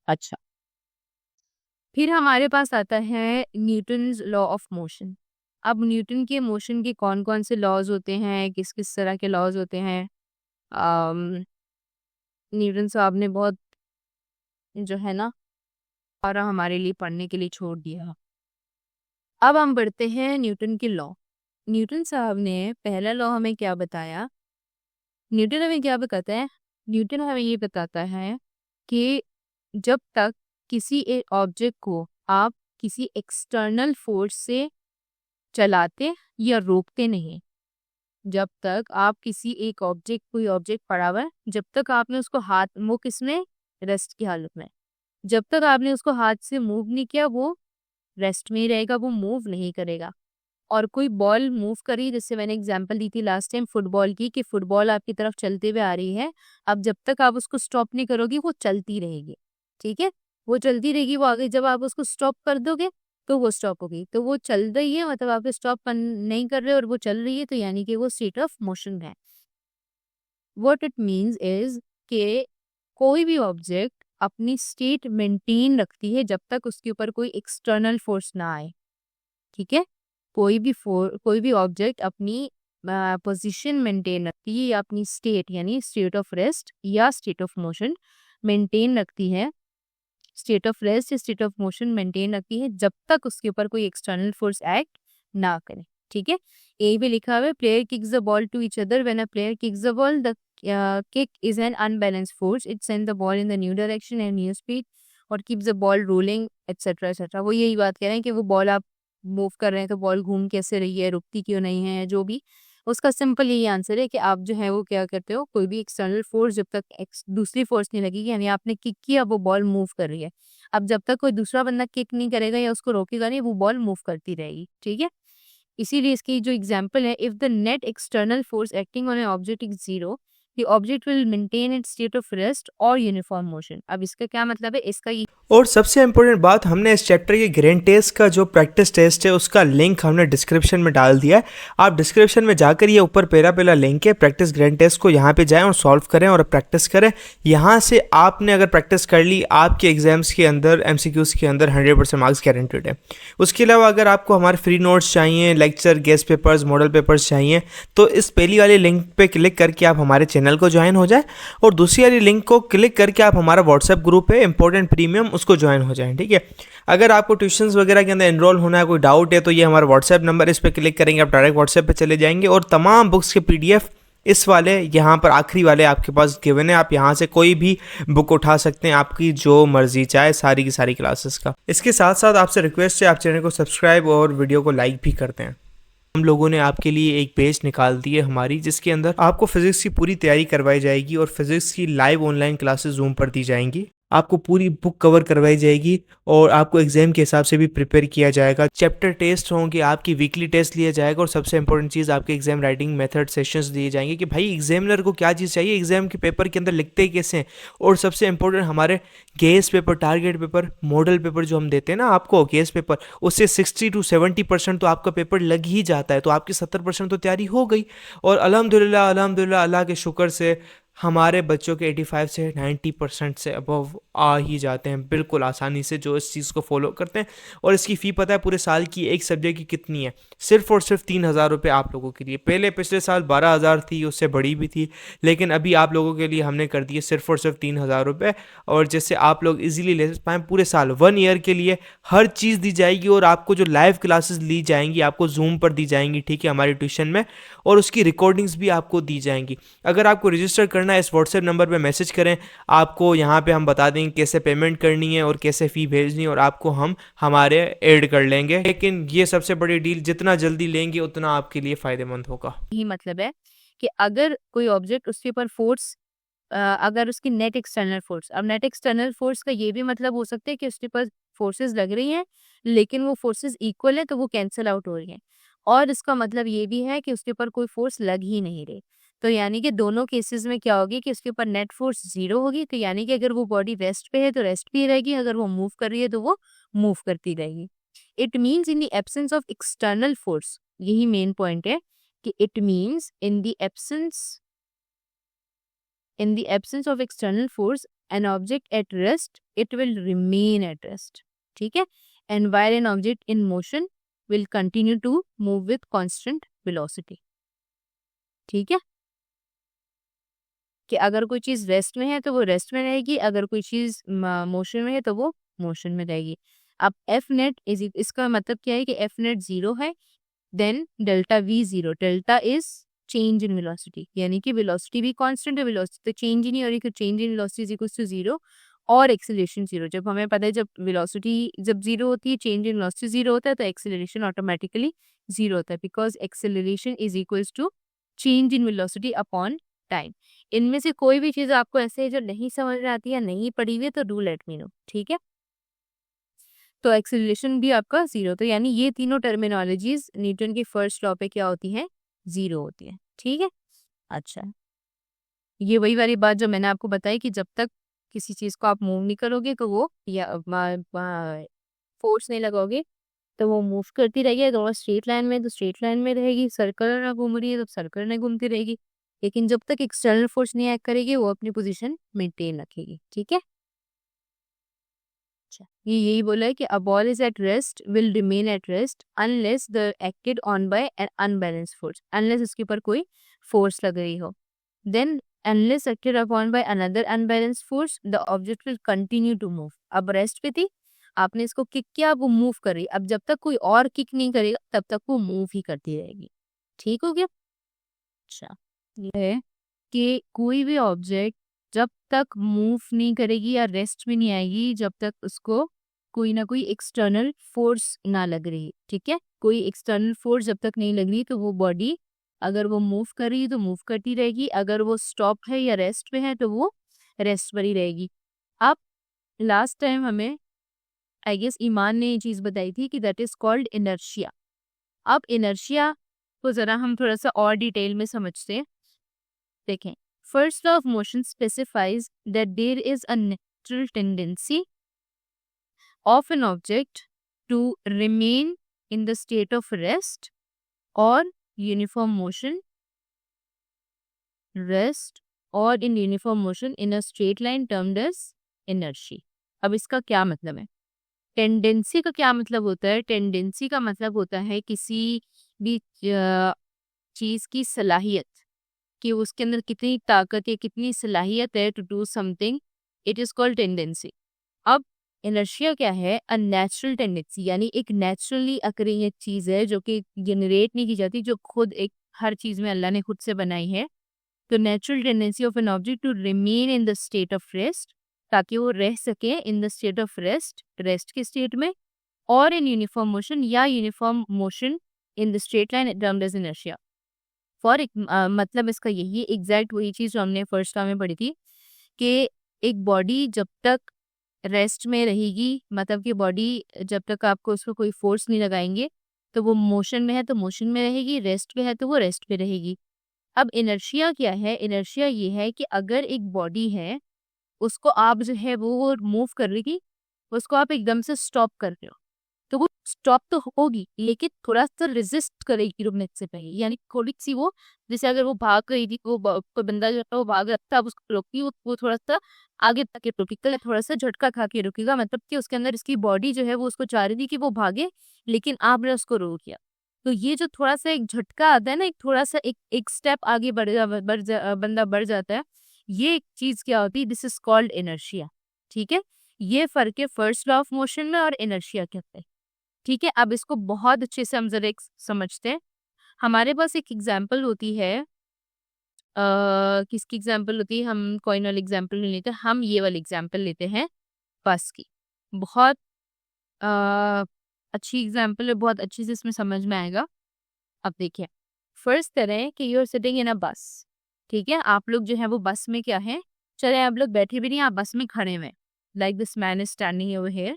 अच्छा, फिर हमारे पास आता है न्यूटन्स लॉ ऑफ मोशन। अब न्यूटन के मोशन के कौन कौन से लॉज होते हैं, किस किस तरह के लॉज होते हैं, न्यूटन साहब ने बहुत जो है ना सारा हमारे लिए पढ़ने के लिए छोड़ दिया। अब हम बढ़ते हैं न्यूटन के लॉ। न्यूटन साहब ने पहला लॉ हमें क्या बताया? न्यूटन हमें क्या बताता है? न्यूटन हमें ये बताता है कि जब तक किसी एक ऑब्जेक्ट को आप किसी एक्सटर्नल फोर्स से चलाते या रोकते नहीं, जब तक आप किसी एक ऑब्जेक्ट, कोई ऑब्जेक्ट पड़ा हुआ है, जब तक आपने उसको हाथ, वो किसमें, रेस्ट की हालत में, जब तक आपने उसको हाथ से मूव नहीं किया वो रेस्ट में ही रहेगा, वो मूव नहीं करेगा। और कोई बॉल मूव करी, जैसे मैंने एग्जांपल दी थी लास्ट टाइम फुटबॉल की, कि फुटबॉल आपकी तरफ चलते हुए आ रही है, अब जब तक आप उसको स्टॉप नहीं करोगी वो चलती रहेगी, ठीक है, वो चलती रहेगी, वो आगे जब आप उसको स्टॉप कर दोगे तो वो स्टॉप होगी। तो वो चल रही है मतलब आप स्टॉप नहीं कर रहे और वो चल रही है, तो यानी कि वो स्टेट ऑफ मोशन है। व्हाट इट मीन्स इज कि कोई भी ऑब्जेक्ट अपनी स्टेट मेंटेन रखती है जब तक उसके ऊपर कोई एक्सटर्नल फोर्स ना आए, ठीक है। कोई भी ऑब्जेक्ट अपनी पोजीशन मेंटेन रखती है या अपनी स्टेट यानी स्टेट ऑफ रेस्ट या स्टेट ऑफ मोशन मेंटेन रखती है, स्टेट ऑफ रेस्ट या स्टेट ऑफ मोशन मेंटेन रखती है जब तक उसके ऊपर कोई एक्सटर्नल फोर्स एक्ट ना करे, ठीक है। ये भी लिखा हुआ है, player kicks the ball to each other, when a player kicks the ball the kick is an unbalanced force, it send the ball in the new direction and new speed और keeps the ball rolling etcetera etcetera. वो यही बात कह रहे हैं कि वो ball आप मूव कर रहे हैं तो बॉल घूम कैसे रही है, रुकती क्यों नहीं है, जो भी उसका सिंपल यही आंसर है कि आप जो है वो क्या करते हो, कोई भी एक्सटर्नल फोर्स जब तक दूसरी फोर्स नहीं लगेगी, यानी आपने किक किया वो बॉल मूव कर रही है, अब जब तक कोई दूसरा बंदा किक नहीं करेगा या उसको रोकेगा नहीं वो बॉल मूव करती रहेगी, ठीक है। इसीलिए इसकी जो एग्जांपल है, if the net external force acting on A object is zero, the object will maintain its state of rest और यूनिफॉर्म मोशन। अब इसका क्या मतलब है, इसका और सबसे इम्पोर्टेंट बात, हमने इस चैप्टर के ग्रैंड टेस्ट का जो प्रैक्टिस टेस्ट है उसका लिंक हमने डिस्क्रिप्शन में डाल दिया है। आप डिस्क्रिप्शन में जाकर ये ऊपर पहला लिंक है प्रैक्टिस ग्रैंड टेस्ट को, यहाँ पे जाएं और सॉल्व करें और प्रैक्टिस करें। यहाँ से आपने अगर प्रैक्टिस कर ली, आपके एग्जाम्स के अंदर MCQs के अंदर 100% मार्क्स गारंटेड है। उसके अलावा अगर आपको हमारे फ्री नोट्स चाहिए, lecture, guest papers, model papers चाहिए, तो इस पहली वाली लिंक पे क्लिक करके आप हमारे चैनल को ज्वाइन हो जाए और दूसरी वाली लिंक को क्लिक करके आप हमारा व्हाट्सएप ग्रुप है इंपॉर्टेंट प्रीमियम, उसको ज्वाइन हो जाएं, ठीक है। अगर आपको ट्यूशंस वगैरह के अंदर एनरोल होना है, कोई डाउट है, तो ये हमारा व्हाट्सएप नंबर, इस पर क्लिक करेंगे आप डायरेक्ट व्हाट्सएप पे चले जाएंगे और तमाम बुक्स के PDF इस वाले यहाँ पर आखिरी वाले आपके पास गिवन है, आप यहाँ से कोई भी बुक उठा सकते हैं, आपकी जो मर्जी चाहे, सारी की सारी क्लासेस का। इसके साथ साथ आपसे रिक्वेस्ट है, आप चैनल को सब्सक्राइब और वीडियो को लाइक भी करते हैं। हम लोगों ने आपके लिए एक पेज निकाल दी है हमारी, जिसके अंदर आपको फिजिक्स की पूरी तैयारी करवाई जाएगी और फिजिक्स की लाइव ऑनलाइन क्लासेस जूम पर दी जाएंगी, आपको पूरी बुक कवर करवाई जाएगी और आपको एग्जाम के हिसाब से भी प्रिपेयर किया जाएगा। चैप्टर टेस्ट होंगे, आपकी वीकली टेस्ट लिया जाएगा और सबसे इंपॉर्टेंट चीज़, आपके एग्जाम राइटिंग मेथड सेशंस दिए जाएंगे कि भाई एग्जामिनर को क्या चीज़ चाहिए, एग्जाम के पेपर के अंदर लिखते कैसे हैं। और सबसे इंपॉर्टेंट, हमारे guess paper, target paper, model paper जो हम देते हैं ना आपको, गेस पेपर, उससे 60 to 70% तो आपका पेपर लग ही जाता है, तो आपकी 70% तो तैयारी हो गई। और अल्हम्दुलिल्लाह अल्हम्दुलिल्लाह अल्लाह के शुक्र से हमारे बच्चों के 85 से 90% से अबव आ ही जाते हैं बिल्कुल आसानी से, जो इस चीज़ को फॉलो करते हैं। और इसकी फ़ी पता है पूरे साल की एक सब्जेक्ट की कितनी है? सिर्फ और सिर्फ 3,000 रुपये आप लोगों के लिए। पहले पिछले साल 12,000 थी, उससे बड़ी भी थी, लेकिन अभी आप लोगों के लिए हमने कर दिए सिर्फ और सिर्फ 3,000 रुपये। और जिससे आप लोग इजीली ले पाएँ पूरे साल, 1 ईयर के लिए हर चीज़ दी जाएगी। और आपको जो लाइव क्लासेस ली जाएंगी आपको जूम पर दी जाएंगी, ठीक है, हमारी ट्यूशन में, और उसकी रिकॉर्डिंग्स भी आपको दी जाएंगी। अगर आपको रजिस्टर करना है, इस व्हाट्सएप नंबर पे मैसेज करें, आपको यहाँ पे हम बता देंगे कैसे पेमेंट करनी है और कैसे फ़ी भेजनी है, और आपको हम हमारे ऐड कर लेंगे। लेकिन ये सबसे बड़ी डील, जितना जल्दी लेंगे उतना आपके लिए फ़ायदेमंद होगा। यही मतलब है कि अगर कोई ऑब्जेक्ट उसके ऊपर फोर्स, अगर उसकी नेट एक्सटर्नल फोर्स, अब नेट एक्सटर्नल फोर्स का ये भी मतलब हो सकता है कि उसके ऊपर फोर्सेस लग रही हैं लेकिन वो फोर्सेस इक्वल है तो वो कैंसिल आउट हो रही हैं, और इसका मतलब ये भी है कि उसके ऊपर कोई फोर्स लग ही नहीं रही। तो यानी कि दोनों केसेस में क्या होगी कि उसके ऊपर नेट फोर्स जीरो होगी, तो यानी कि अगर वो बॉडी रेस्ट पे है तो रेस्ट पे ही रहेगी, अगर वो मूव कर रही है तो वो मूव करती रहेगी। It means in the absence of external force, यही मेन पॉइंट है कि it means in the absence of external force, an object at rest it will remain at rest, ठीक है। And while an object in motion will continue to move with constant velocity, ठीक है। कि अगर कोई चीज रेस्ट में है तो वो रेस्ट में रहेगी, अगर कोई चीज मोशन में है तो वो मोशन में रहेगी। अब एफ नेट इज, इसका मतलब क्या है कि एफ नेट 0 है, then delta V 0, delta is change in velocity, यानी कि वेलोसिटी भी कांस्टेंट है, वेलोसिटी तो चेंज ही नहीं हो रही, change in velocity is equal to 0 और एक्सेलरेशन 0। जब हमें पता है जब वेलोसिटी जब 0 होती है, चेंज इन वेलोसिटी 0 होता है, तो एक्सेलरेशन ऑटोमेटिकली 0 होता है, because acceleration is equals to change in velocity upon time. इनमें से कोई भी चीज आपको ऐसे है जो नहीं समझ में आती है, नहीं पढ़ी हुई है, तो डू लेट मी नो, ठीक है। तो एक्सेलरेशन भी आपका 0, तो यानी ये तीनों टर्मिनोलॉजीज न्यूटन की फर्स्ट लॉ पे क्या होती है, 0 होती है, ठीक है। अच्छा, ये वही वाली बात जो मैंने आपको बताई कि जब तक किसी चीज को आप मूव नहीं करोगे तो वो, या फोर्स नहीं लगाओगे तो वो मूव करती रहेगी। अगर वो स्ट्रेट लाइन में तो स्ट्रेट लाइन में रहेगी, सर्कल में घूम रही है तो सर्कल में घूमती रहेगी, लेकिन जब तक एक्सटर्नल फोर्स नहीं एक्ट करेगी वो अपनी पोजीशन मेंटेन रखेगी, ठीक है। अच्छा, ये यही बोला है कि a ball is at rest will remain at rest unless the acted on by an unbalance force, unless उसके ऊपर कोई फोर्स लग रही हो, then unless acted upon by another unbalance force the object will continue to move. अब rest पे थी, आपने इसको किक किया, वो मूव कर रही, अब जब तक कोई और किक नहीं करेगा तब तक वो मूव ही करती रहेगी, ठीक हो गया। अच्छा, ये है कि कोई भी ऑब्जेक्ट जब तक मूव नहीं करेगी या रेस्ट में नहीं आएगी जब तक उसको कोई ना कोई एक्सटर्नल फोर्स ना लग रही, ठीक है। कोई एक्सटर्नल फोर्स जब तक नहीं लग रही तो वो बॉडी, अगर वो मूव कर रही है तो मूव करती रहेगी, अगर वो स्टॉप है या रेस्ट पे है तो वो रेस्ट पर ही रहेगी। अब लास्ट टाइम हमें आई गेस ईमान ने ये चीज बताई थी कि दैट इज कॉल्ड इनर्शिया। अब इनर्शिया को जरा हम थोड़ा सा और डिटेल में समझते हैं। देखें, first law of motion specifies that there is a natural tendency of an object to remain in the state of rest और यूनिफॉर्म मोशन, रेस्ट और in uniform motion in a straight line termed as inertia. अब इसका क्या मतलब है? Tendency का क्या मतलब होता है? टेंडेंसी का मतलब होता है किसी भी चीज की सलाहियत, कि उसके अंदर कितनी ताकत या कितनी सलाहियत है to do something, it is called tendency. अब इनर्शिया क्या है? अ नेचुरल टेंडेंसी, यानी एक नेचुरली अकरिंग एक चीज है जो कि जनरेट नहीं की जाती, जो खुद एक हर चीज में अल्लाह ने खुद से बनाई है। तो natural tendency of an object to remain in the state of rest, ताकि वो रह सके in the state of rest, rest के स्टेट में, और इन यूनिफॉर्म मोशन या uniform motion in the straight line termed as inertia. For मतलब इसका यही एग्जैक्ट वही चीज जो हमने फर्स्ट लॉ में पढ़ी थी कि एक बॉडी जब तक रेस्ट में रहेगी, मतलब कि बॉडी जब तक आपको उसको कोई फोर्स नहीं लगाएंगे तो वो मोशन में है तो मोशन में रहेगी, रेस्ट में है तो वो रेस्ट पे रहेगी। अब इनर्शिया क्या है? इनर्शिया ये है कि अगर एक बॉडी है, उसको आप जो है वो मूव कर रही थी, उसको आप एकदम से स्टॉप कर रहे हो, तो वो स्टॉप तो होगी लेकिन थोड़ा सा रेजिस्ट करेगी रुकने से पहले, यानी थोड़ी सी वो, जैसे अगर वो भाग रही थी, वो कोई बंदा जो है वो भाग रहा था, अब उसको रोकी, वो थोड़ा सा आगे तक के रुकेगा, थोड़ा सा झटका खा के रुकेगा, मतलब कि उसके अंदर इसकी बॉडी जो है वो उसको चाह रही थी कि वो भागे, लेकिन आपने उसको रोक दिया। तो ये जो थोड़ा सा एक झटका आता है ना, एक थोड़ा सा एक स्टेप आगे बंदा बढ़ जाता है, ये एक चीज क्या होती है? दिस इज कॉल्ड इनर्शिया, ठीक है। ये फर्क है फर्स्ट लॉ ऑफ मोशन में और इनर्शिया के अंदर, ठीक है। अब इसको बहुत अच्छे से हम जरा समझते हैं। हमारे पास एक एग्जाम्पल होती है, किसकी एग्जाम्पल होती है? हम कोई वाली एग्जाम्पल नहीं लेते, हम ये वाली एग्जाम्पल लेते हैं बस की। बहुत अ, अच्छी एग्जाम्पल है, बहुत अच्छे से इसमें समझ में आएगा। अब देखिए, फर्स्ट तरह कि यू आर सिटिंग इन अ बस, ठीक है। आप लोग जो है वो बस में क्या है, चले आप लोग बैठे भी नहीं, आप बस में खड़े हुए, like this man is standing over here.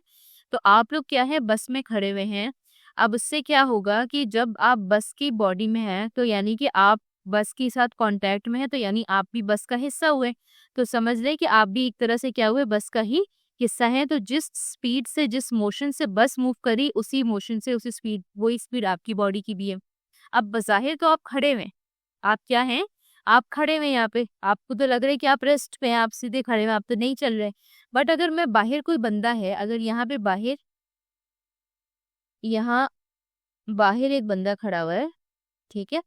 तो आप लोग क्या है, बस में खड़े हुए हैं। अब उससे क्या होगा कि जब आप बस की बॉडी में हैं तो यानी कि आप बस के साथ कांटेक्ट में है, तो यानी आप भी बस का हिस्सा हुए, तो समझ लें कि आप भी एक तरह से क्या हुए, बस का ही हिस्सा है। तो जिस स्पीड से, जिस मोशन से बस मूव करी, उसी मोशन से, उसी स्पीड, वही स्पीड आपकी बॉडी की भी है। अब बज़ाहिर तो आप खड़े हुए, आप क्या हैं, आप खड़े हुए यहाँ पे, आपको तो लग रहा है कि आप रेस्ट पे हैं, आप सीधे खड़े हुए, आप तो नहीं चल रहे। बट अगर मैं बाहर कोई बंदा है, अगर यहाँ पे बाहर, यहाँ बाहर एक बंदा खड़ा हुआ है, ठीक है,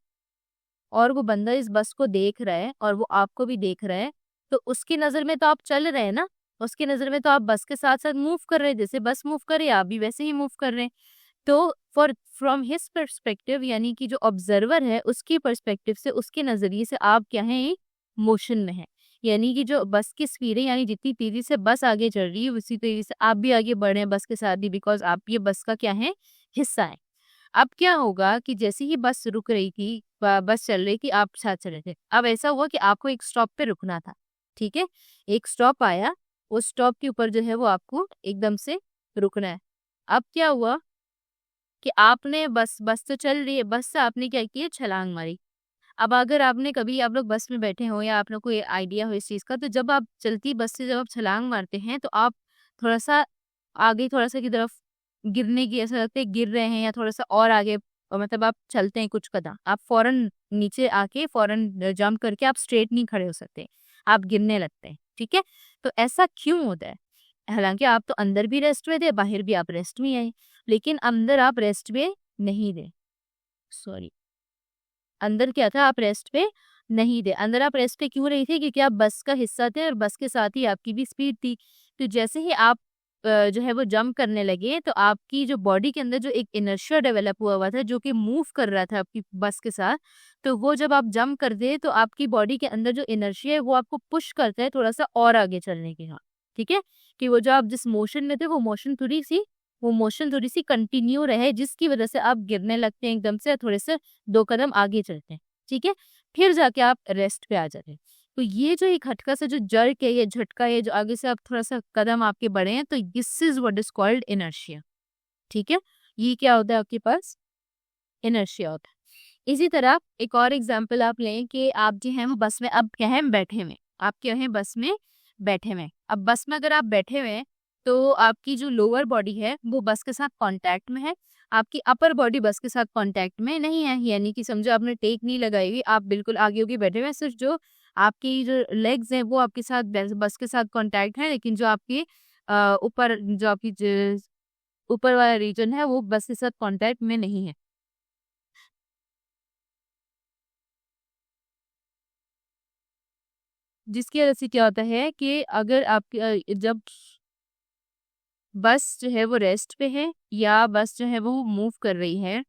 और वो बंदा इस बस को देख रहा है और वो आपको भी देख रहा है, तो उसकी नज़र में तो आप चल रहे हैं ना, उसकी नज़र में तो आप बस के साथ-साथ मूव कर रहे हैं, जैसे बस मूव कर रही है, आप भी वैसे ही मूव कर रहे हैं। तो फॉर फ्रॉम हिज पर्सपेक्टिव, यानी कि जो ऑब्जर्वर है उसकी पर्सपेक्टिव से, उसके नज़रिए से आप क्या हैं, मोशन में हैं। यानी कि जो बस की स्पीड है, यानी जितनी तेज़ी से बस आगे चल रही है उसी तेज़ी से आप भी आगे बढ़ रहे हैं बस के साथ ही, बिकॉज़ आप ये बस का क्या है, हिस्सा हैं। अब क्या होगा कि जैसे ही बस रुक रही थी, बस चल रही थी, आप साथ चल रहे थे। अब ऐसा हुआ कि आपको एक स्टॉप पे रुकना था, ठीक है? एक स्टॉप आया, उस स्टॉप के ऊपर जो है वो आपको एकदम से रुकना है। अब क्या हुआ कि आपने बस तो चल रही है, बस से आपने क्या किया, छलांग मारी। अब अगर आपने कभी, आप लोग बस में बैठे हो या आप लोग को ये आइडिया हो इस चीज़ का, तो जब आप चलती बस से जब आप छलांग मारते हैं तो आप थोड़ा-सा आगे, थोड़ा-सा की तरफ गिरने की, ऐसा लगता है गिर रहे हैं, या थोड़ा-सा और आगे, मतलब आप चलते हैं कुछ कदम, आप फ़ौरन नीचे आके फ़ौरन जंप करके आप स्ट्रेट नहीं खड़े हो सकते, आप गिरने लगते हैं, ठीक है? तो ऐसा क्यों होता है? हालाँकि आप तो अंदर भी रेस्ट में थे, बाहर भी आप रेस्ट में आए, लेकिन अंदर आप रेस्ट में नहीं थे। सॉरी। अंदर क्या था, आप रेस्ट पे नहीं थे। अंदर आप रेस्ट पे क्यों नहीं थे? क्योंकि आप बस का हिस्सा थे और बस के साथ ही आपकी भी स्पीड थी। तो जैसे ही आप जो है वो जंप करने लगे, तो आपकी जो बॉडी के अंदर जो एक इनर्शिया डेवलप हुआ हुआ था, जो कि मूव कर रहा था आपकी बस के साथ, तो वो जब आप जंप करते हैं तो आपकी बॉडी के अंदर जो इनर्शिया है वो आपको पुश करता है थोड़ा-सा और आगे चलने के, हाँ, ठीक है? कि वो जो आप जिस मोशन में थे वो मोशन थोड़ी-सी कंटिन्यू रहे, जिसकी वजह से आप गिरने लगते हैं एकदम से, थोड़े से 2 कदम आगे चलते हैं, ठीक है? फिर जाके आप रेस्ट पे आ जाते हैं। तो ये जो एक हटका सा जो जर्क है, ये झटका है, जो आगे से आप थोड़ा-सा कदम आपके बढ़े हैं, तो this is what is called inertia, ठीक है? ये क्या होता है आपके पास? इनर्शिया होता है। इसी तरह एक और एग्ज़ाम्पल आप लें कि आप जो हैं वो बस में अब क्या हैं, बैठे हुए हैं। आप क्या हैं, बस में बैठे हुए हैं। अब बस में अगर आप बैठे हुए हैं, तो आपकी जो लोअर बॉडी है वो बस के साथ कॉन्टैक्ट में है। आपकी अपर बॉडी बस के साथ कॉन्टैक्ट में नहीं है। यानी कि समझो आपने टेक नहीं लगाई हुई, आप बिल्कुल आगे होके बैठे हुए हैं, सिर्फ़ जो आपकी जो लेग्स हैं वो आपके साथ बस के साथ कॉन्टैक्ट है, लेकिन जो आपके ऊपर जो आपकी ऊपर वाला रीजन है वो बस के साथ कॉन्टैक्ट में नहीं है। जिसकी वजह से क्या होता है कि अगर आप जब बस जो है वो रेस्ट पे है या बस जो है वो मूव कर रही है,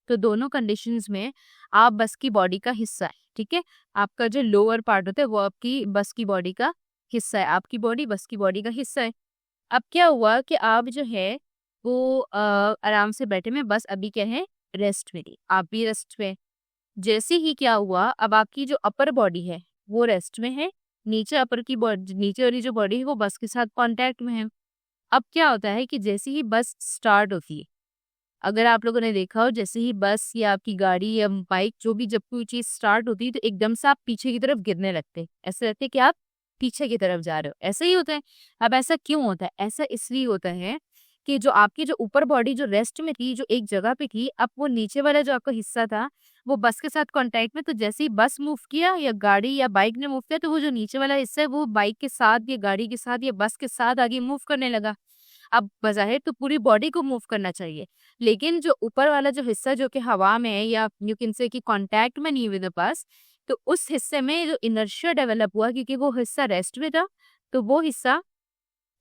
तो दोनों कंडीशंस में आप बस की बॉडी का हिस्सा है, ठीक है? आपका जो लोअर पार्ट होता है वो आपकी बस की बॉडी का हिस्सा है, आपकी बॉडी बस की बॉडी का हिस्सा है। अब क्या हुआ कि आप जो है वो आराम से बैठे में, बस अभी क्या है, रेस्ट में थी, आप भी रेस्ट पे। जैसे ही क्या हुआ, अब आपकी जो अपर बॉडी है वो रेस्ट में है, नीचे अपर की बॉडी, नीचे वाली जो बॉडी है वो बस के साथ कांटेक्ट में है। अब क्या होता है कि जैसे ही बस स्टार्ट होती है, अगर आप लोगों ने देखा हो, जैसे ही बस या आपकी गाड़ी या बाइक जो भी, जब कोई चीज स्टार्ट होती है तो एकदम से आप पीछे की तरफ गिरने लगते हैं, ऐसे लगता है कि आप पीछे की तरफ जा रहे हो, ऐसा ही होता है। अब ऐसा क्यों होता है? ऐसा इसलिए होता है कि जो आपकी जो ऊपर बॉडी जो रेस्ट में थी, जो एक जगह पे थी, अब वो नीचे वाला जो आपका हिस्सा था वो बस के साथ कांटेक्ट में, तो जैसे ही बस मूव किया या गाड़ी या बाइक ने मूव किया, तो वो जो नीचे वाला हिस्सा है वो बाइक के साथ या गाड़ी के साथ या बस के साथ आगे मूव करने लगा। अब बज़ाहिर तो पूरी बॉडी को मूव करना चाहिए, लेकिन जो ऊपर वाला जो हिस्सा जो कि हवा में है, या यू कैन से कि कांटेक्ट में नहीं है विद द बस, तो उस हिस्से में जो इनर्शिया डेवलप हुआ, क्योंकि वो हिस्सा रेस्ट में था, तो वो हिस्सा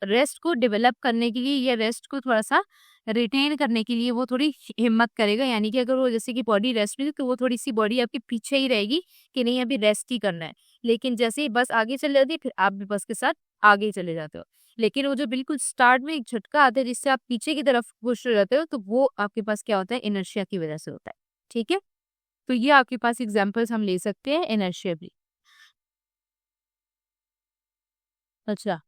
रेस्ट को डेवलप करने के लिए या रेस्ट को थोड़ा-सा रिटेन करने के लिए वो थोड़ी हिम्मत करेगा। यानी कि अगर वो, जैसे कि बॉडी रेस्ट में थी, तो वो थोड़ी-सी बॉडी आपकी पीछे ही रहेगी कि नहीं, अभी रेस्ट ही करना है। लेकिन जैसे ही बस आगे चली जाती है, फिर आप भी बस के साथ आगे ही चले जाते हो। लेकिन वो जो बिल्कुल स्टार्ट में एक झटका आता है जिससे आप पीछे की तरफ पुश हो जाते हो, तो वो आपके पास क्या होता है, इनर्शिया की वजह से होता है। ठीक है? तो ये आपके पास एग्ज़ाम्पल्स हम ले सकते हैं इनर्शिया भी। अच्छा,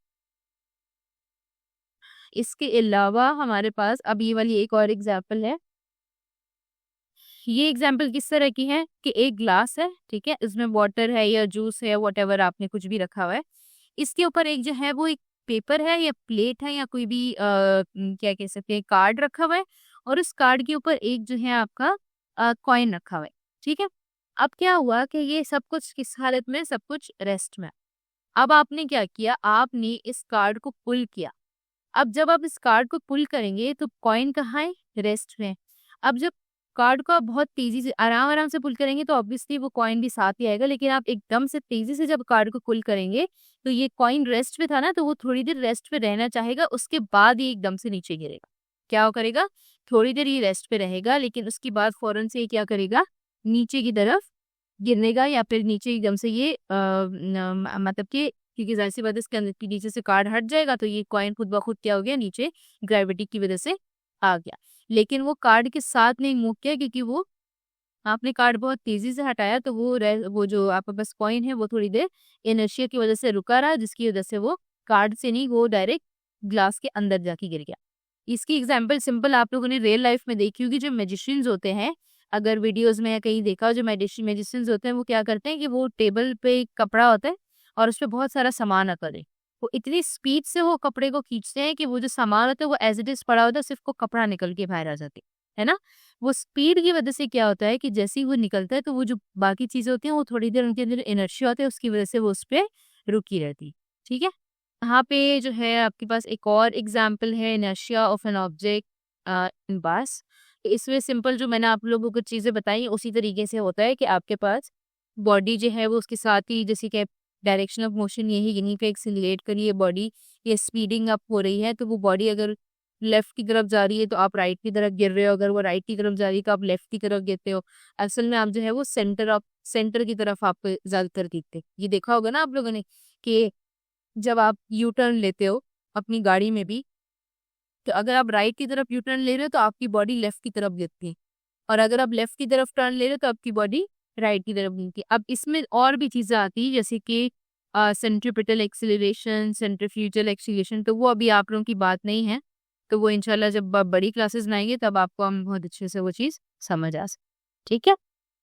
इसके अलावा हमारे पास अब ये वाली एक और एग्ज़ाम्पल है। ये एग्जाम्पल किस तरह की है कि एक ग्लास है, ठीक है? इसमें वाटर है या जूस है, व्हाटएवर आपने कुछ भी रखा हुआ है। इसके ऊपर एक जो है वो एक पेपर है या प्लेट है या कोई भी क्या कह सकते हैं, कार्ड रखा हुआ है, और उस कार्ड के ऊपर एक जो है आपका कॉइन रखा हुआ है, ठीक है? अब क्या हुआ कि ये सब कुछ किस हालत में, सब कुछ रेस्ट में। अब आपने क्या किया, आपने इस कार्ड को पुल किया। अब जब आप इस कार्ड को पुल करेंगे तो कॉइन कहाँ है, रेस्ट में। अब जब कार्ड को आप बहुत तेजी से आराम आराम से पुल करेंगे तो ऑब्वियसली वो कॉइन भी साथ ही आएगा, लेकिन आप एकदम से तेजी से जब कार्ड को पुल करेंगे तो ये कॉइन रेस्ट पे था ना, तो वो थोड़ी देर रेस्ट पे रहना चाहेगा, उसके बाद ये एकदम से नीचे गिरेगा। क्या करेगा, थोड़ी देर ये रेस्ट पे रहेगा, लेकिन उसके बाद फौरन से ये क्या करेगा, नीचे की तरफ गिरनेगा, या फिर नीचे एकदम से ये मतलब कि, क्योंकि जाहिर सी बात है इसके अंदर की नीचे से कार्ड हट जाएगा तो ये कॉइन खुद ब खुद क्या हो गया, नीचे ग्रेविटी की वजह से आ गया। लेकिन वो कार्ड के साथ नहीं मूव किया, क्योंकि वो आपने कार्ड बहुत तेजी से हटाया, तो वो जो आपके पास कॉइन है वो थोड़ी देर इनर्शिया की वजह से रुका रहा, जिसकी वजह से वो कार्ड से नहीं, वो डायरेक्ट ग्लास के अंदर जाके गिर गया। इसकी एग्जाम्पल सिंपल आप लोगों ने रियल लाइफ में देखी होगी। जो मैजिशियंस होते हैं, अगर वीडियोस में या कहीं देखा हो, जो मैजिशियंस होते हैं वो क्या करते हैं कि वो टेबल पे एक कपड़ा होता है और उस पे बहुत सारा सामान आता है। वो इतनी स्पीड से वो कपड़े को खींचते हैं कि वो जो सामान होता है वो एज इट इज पड़ा होता है, सिर्फ वो कपड़ा निकल के बाहर आ जाती है ना। वो स्पीड की वजह से क्या होता है कि जैसे ही वो निकलता है तो वो जो बाकी चीजें होती हैं वो थोड़ी देर उनके अंदर इनर्शिया होता है, उसकी वजह से वो उस पर रुकी रहती। ठीक है, यहाँ पे जो है आपके पास एक और एग्जाम्पल है, inertia of an object in mass. इसमें सिंपल जो मैंने आप लोगों को चीजें बताई उसी तरीके से होता है कि आपके पास बॉडी जो है वो उसके साथ ही, जैसे कि डायरेक्शन ऑफ मोशन यही यहीं पे एक्सिलरेट करिए बॉडी, ये स्पीडिंग अप हो रही है, तो वो बॉडी अगर लेफ्ट की तरफ जा रही है तो आप राइट की तरफ गिर रहे हो, अगर वो राइट की तरफ जा रही है तो आप लेफ्ट की तरफ गिरते हो। असल में आप जो है वो सेंटर की तरफ आप ज्यादातर गिरते। ये देखा होगा ना आप लोगों ने कि जब आप यू टर्न लेते हो अपनी गाड़ी में भी, तो अगर आप राइट की तरफ यू टर्न ले रहे हो तो आपकी बॉडी लेफ्ट की तरफ गिरती है, और अगर आप लेफ्ट की तरफ टर्न ले रहे हो तो आपकी बॉडी राइट की तरफ गिरती है। अब इसमें और भी चीजें आती है, जैसे कि सेंट्रीपिटल एक्सीलरेशन, सेंट्रीफ्यूगल एक्सीलरेशन, तो वो अभी आप लोगों की बात नहीं है। तो वो इंशाल्लाह जब आप बड़ी क्लासेस में आएंगे तब आपको हम बहुत अच्छे से वो चीज़ समझ आ सके। ठीक है।